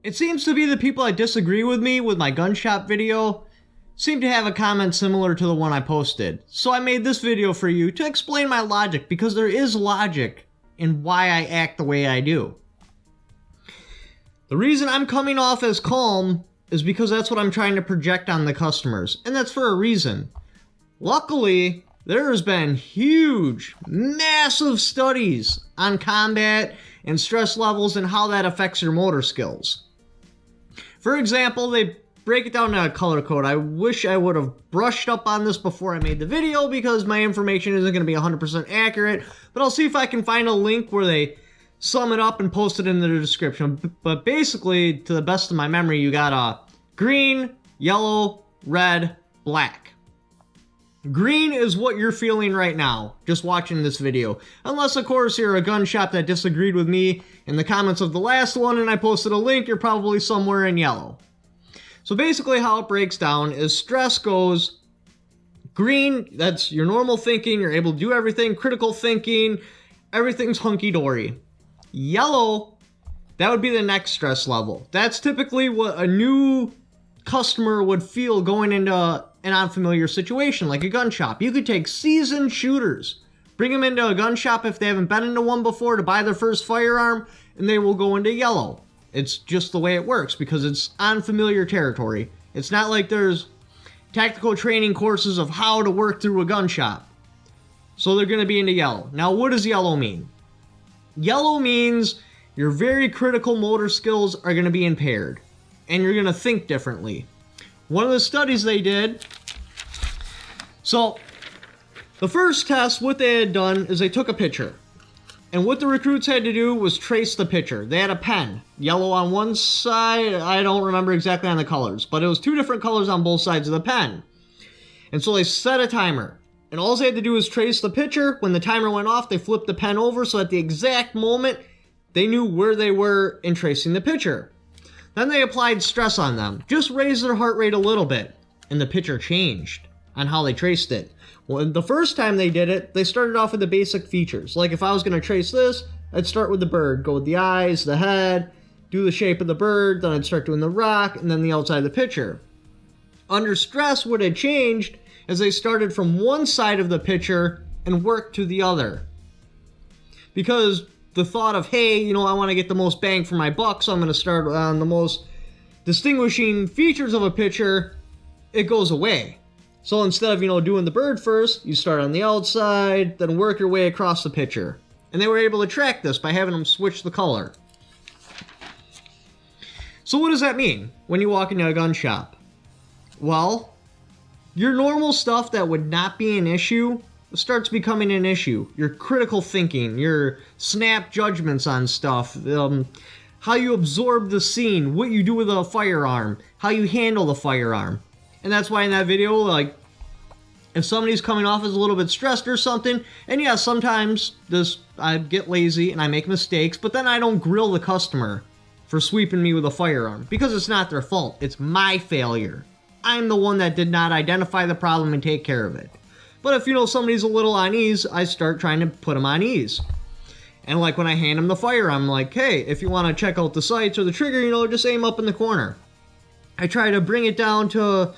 It seems to be the people that disagree with me with my gun shop video seem to have a comment similar to the one I posted. So I made this video for you to explain my logic, because there is logic in why I act the way I do. The reason I'm coming off as calm is because that's what I'm trying to project on the customers, and that's for a reason. Luckily, there has been huge, massive studies on combat and stress levels and how that affects your motor skills. For example, they break it down to a color code. I wish I would have brushed up on this before I made the video because my information isn't going to be 100% accurate, but I'll see if I can find a link where they sum it up and post it in the description. But basically, to the best of my memory, you got a green, yellow, red, black. Green is what you're feeling right now, just watching this video. Unless, of course, you're a gun shop that disagreed with me in the comments of the last one and I posted a link, you're probably somewhere in yellow. So basically how it breaks down is stress goes green, that's your normal thinking, you're able to do everything, critical thinking, everything's hunky-dory. Yellow, that would be the next stress level. That's typically what a new customer would feel going into an unfamiliar situation, like a gun shop. You could take seasoned shooters, bring them into a gun shop if they haven't been into one before to buy their first firearm, and they will go into yellow. It's just the way it works because it's unfamiliar territory. It's not like there's tactical training courses of how to work through a gun shop. So they're going to be into yellow. Now, what does yellow mean? Yellow means your very critical motor skills are going to be impaired, and you're going to think differently. One of the studies they did, so the first test, what they had done is they took a picture. And what the recruits had to do was trace the picture. They had a pen, yellow on one side, I don't remember exactly on the colors, but it was two different colors on both sides of the pen. And so they set a timer. And all they had to do was trace the picture. When the timer went off, they flipped the pen over so at the exact moment, they knew where they were in tracing the picture. Then they applied stress on them. Just raised their heart rate a little bit. And the picture changed on how they traced it. Well, the first time they did it, they started off with the basic features. Like if I was going to trace this, I'd start with the bird. Go with the eyes, the head, do the shape of the bird, then I'd start doing the rock, and then the outside of the picture. Under stress, what had changed is they started from one side of the picture and worked to the other. Because the thought of, hey, I want to get the most bang for my buck, so I'm going to start on the most distinguishing features of a picture, it goes away. So instead of, doing the bird first, you start on the outside, then work your way across the picture. And they were able to track this by having them switch the color. So what does that mean when you walk into a gun shop? Well, your normal stuff that would not be an issue starts becoming an issue. Your critical thinking, your snap judgments on stuff, how you absorb the scene, what you do with a firearm, how you handle the firearm. And that's why in that video, like, if somebody's coming off as a little bit stressed or something, and yeah, sometimes I get lazy and I make mistakes, but then I don't grill the customer for sweeping me with a firearm, because it's not their fault. It's my failure. I'm the one that did not identify the problem and take care of it. But if, somebody's a little on ease, I start trying to put them on ease. And like when I hand them the firearm, I'm like, hey, if you want to check out the sights or the trigger, just aim up in the corner. I try to bring it down to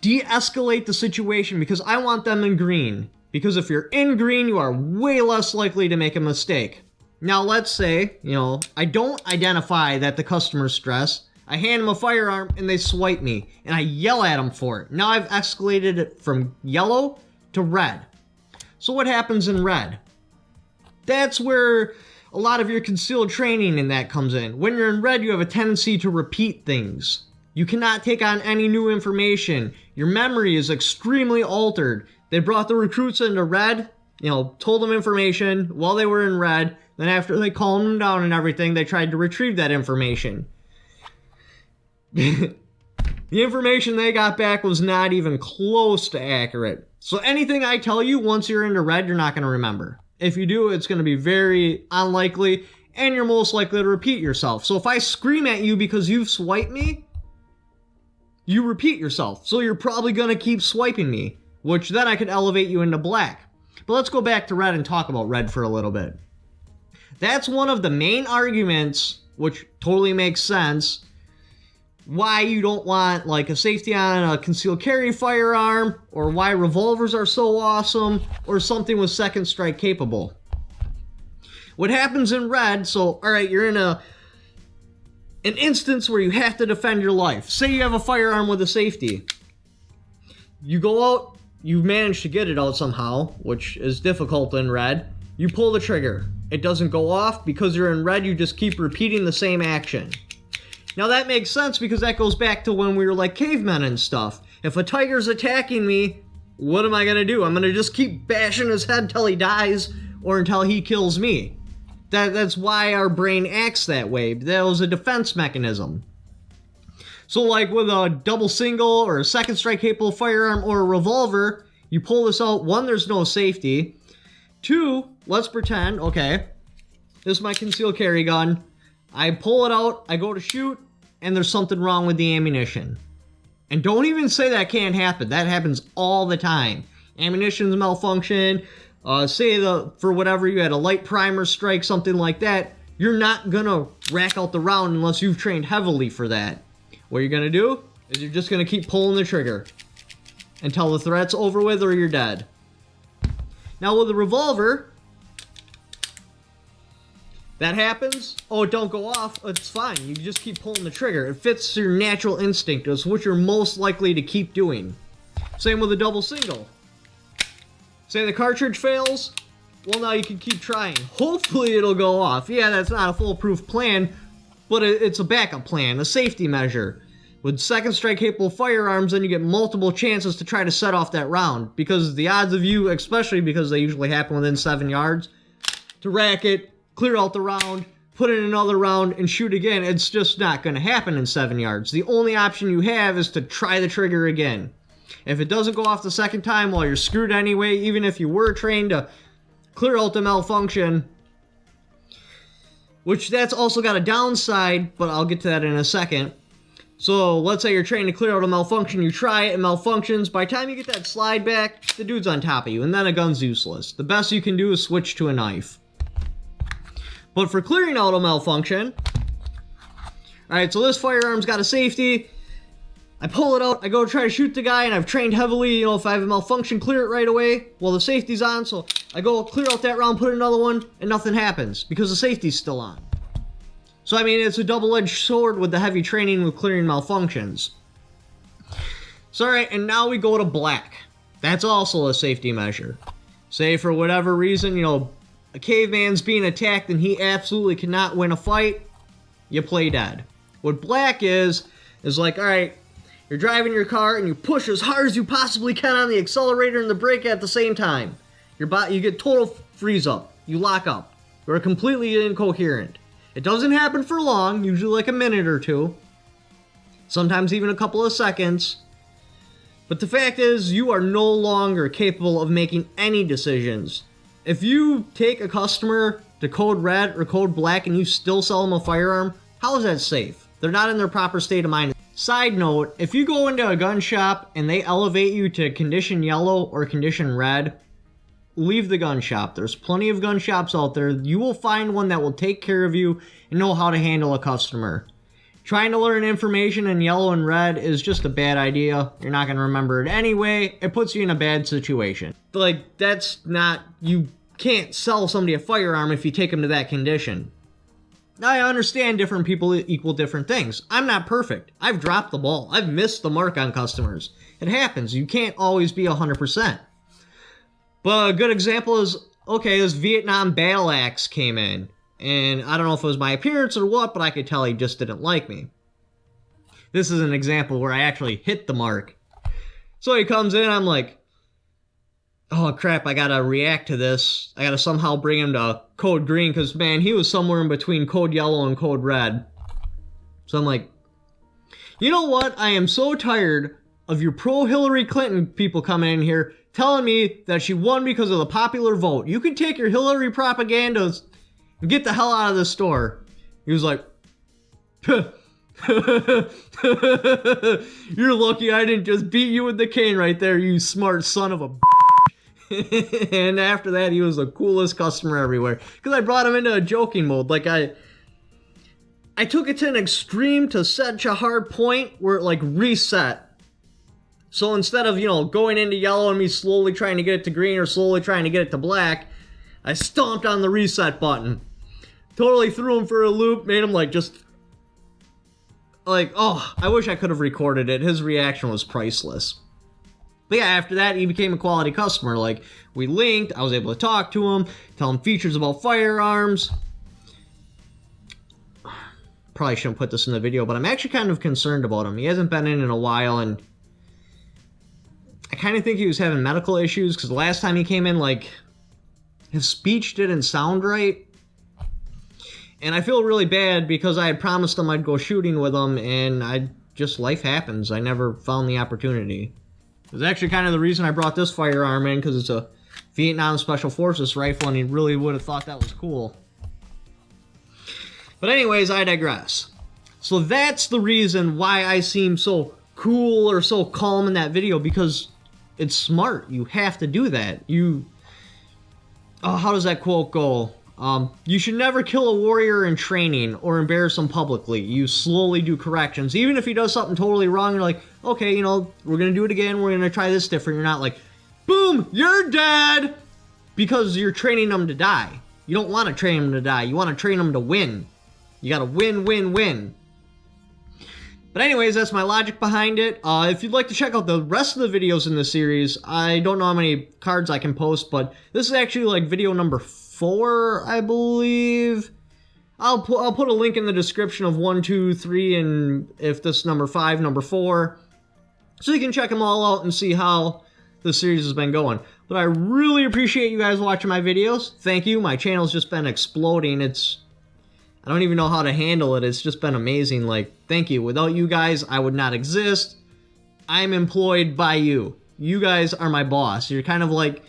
de-escalate the situation because I want them in green. Because if you're in green, you are way less likely to make a mistake. Now, let's say, I don't identify that the customer's stressed. I hand them a firearm and they swipe me and I yell at them for it. Now I've escalated it from yellow to red. So what happens in red? That's where a lot of your concealed training in that comes in. When you're in red, you have a tendency to repeat things. You cannot take on any new information. Your memory is extremely altered. They brought the recruits into red, told them information while they were in red. Then after they calmed them down and everything, they tried to retrieve that information. The information they got back was not even close to accurate. So anything I tell you, once you're into red, you're not going to remember. If you do, it's going to be very unlikely, and you're most likely to repeat yourself. So if I scream at you because you've swiped me, you repeat yourself. So you're probably going to keep swiping me, which then I could elevate you into black. But let's go back to red and talk about red for a little bit. That's one of the main arguments which totally makes sense. Why you don't want like a safety on a concealed carry firearm, or why revolvers are so awesome, or something with second strike capable. What happens in red, so alright, you're in an instance where you have to defend your life. Say you have a firearm with a safety. You go out, you manage to get it out somehow, which is difficult in red. You pull the trigger. It doesn't go off. Because you're in red, you just keep repeating the same action. Now that makes sense because that goes back to when we were like cavemen and stuff. If a tiger's attacking me, what am I gonna do? I'm gonna just keep bashing his head until he dies or until he kills me. That's why our brain acts that way. That was a defense mechanism. So like with a double single or a second strike capable firearm or a revolver, you pull this out. One, there's no safety. Two, let's pretend, okay, this is my concealed carry gun. I pull it out, I go to shoot, and there's something wrong with the ammunition. And don't even say that can't happen. That happens all the time. Ammunition's malfunction. Say for whatever you had a light primer strike, something like that. You're not gonna rack out the round unless you've trained heavily for that. What you're gonna do is you're just gonna keep pulling the trigger until the threat's over with or you're dead. Now with a revolver, that happens, oh, it don't go off, it's fine. You just keep pulling the trigger. It fits your natural instinct. It's what you're most likely to keep doing. Same with a double single. Say the cartridge fails, well, now you can keep trying. Hopefully it'll go off. Yeah, that's not a foolproof plan, but it's a backup plan, a safety measure. With second strike capable firearms, then you get multiple chances to try to set off that round, because the odds of you, especially because they usually happen within 7 yards, to rack it, clear out the round, put in another round, and shoot again, it's just not going to happen in 7 yards. The only option you have is to try the trigger again. If it doesn't go off the second time, well, you're screwed anyway, even if you were trained to clear out the malfunction. Which, that's also got a downside, but I'll get to that in a second. So, let's say you're trained to clear out a malfunction, you try it, it malfunctions. By the time you get that slide back, the dude's on top of you, and then a gun's useless. The best you can do is switch to a knife. But for clearing out a malfunction, alright, so this firearm's got a safety. I pull it out, I go try to shoot the guy, and I've trained heavily, you know, if I have a malfunction, clear it right away. Well, the safety's on, so I go clear out that round, put another one, and nothing happens, because the safety's still on. So, I mean, it's a double-edged sword with the heavy training with clearing malfunctions. So, alright, and now we go to black. That's also a safety measure. Say, for whatever reason, you know, a caveman's being attacked and he absolutely cannot win a fight, you play dead. What black is like, alright, you're driving your car and you push as hard as you possibly can on the accelerator and the brake at the same time. You get total freeze up. You lock up. You're completely incoherent. It doesn't happen for long, usually like a minute or two. Sometimes even a couple of seconds. But the fact is, you are no longer capable of making any decisions. If you take a customer to code red or code black and you still sell them a firearm, how is that safe? They're not in their proper state of mind. Side note, if you go into a gun shop and they elevate you to condition yellow or condition red, leave the gun shop. There's plenty of gun shops out there. You will find one that will take care of you and know how to handle a customer. Trying to learn information in yellow and red is just a bad idea. You're not going to remember it anyway. It puts you in a bad situation. Like, that's not... You can't sell somebody a firearm if you take them to that condition. Now, I understand different people equal different things. I'm not perfect. I've dropped the ball. I've missed the mark on customers. It happens. You can't always be 100%. But a good example is, okay, this Vietnam battle axe came in. And I don't know if it was my appearance or what, but I could tell he just didn't like me. This is an example where I actually hit the mark. So he comes in, I'm like, oh crap, I gotta react to this. I gotta somehow bring him to code green, because man, he was somewhere in between code yellow and code red. So I'm like, you know what? I am so tired of your pro-Hillary Clinton people coming in here telling me that she won because of the popular vote. You can take your Hillary propagandas and get the hell out of this store. He was like, you're lucky I didn't just beat you with the cane right there, you smart son of a And after that, he was the coolest customer everywhere. Because I brought him into a joking mode. Like, I I took it to an extreme to such a hard point where it like reset. So instead of, you know, going into yellow and me slowly trying to get it to green or slowly trying to get it to black, I stomped on the reset button. Totally threw him for a loop, made him like just... like, oh, I wish I could have recorded it. His reaction was priceless. But yeah, after that, he became a quality customer. Like, we linked, I was able to talk to him, tell him features about firearms. Probably shouldn't put this in the video, but I'm actually kind of concerned about him. He hasn't been in a while, and I kind of think he was having medical issues, because the last time he came in, like, his speech didn't sound right. And I feel really bad because I had promised him I'd go shooting with him, and life happens. I never found the opportunity. It was actually kind of the reason I brought this firearm in, because it's a Vietnam Special Forces rifle, and he really would have thought that was cool. But anyways, I digress. So that's the reason why I seem so cool or so calm in that video, because it's smart. You have to do that. How does that quote go? You should never kill a warrior in training or embarrass him publicly. You slowly do corrections. Even if he does something totally wrong, you're like, okay, you know, we're going to do it again. We're going to try this different. You're not like, boom, you're dead, because you're training them to die. You don't want to train them to die. You want to train them to win. You got to win, win, win. But anyways, that's my logic behind it. If you'd like to check out the rest of the videos in this series, I don't know how many cards I can post, but this is actually like video number 4, I believe. I'll put a link in the description of 1, 2, 3, and if this number 5, number 4, so you can check them all out and see how the series has been going. But I really appreciate you guys watching my videos. Thank you. My channel's just been exploding. I don't even know how to handle it. It's just been amazing. Like, thank you. Without you guys, I would not exist. I'm employed by you. You guys are my boss. You're kind of like,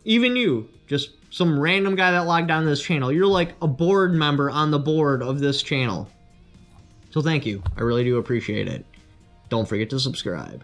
even you, just some random guy that logged on to this channel. You're like a board member on the board of this channel. So thank you. I really do appreciate it. Don't forget to subscribe.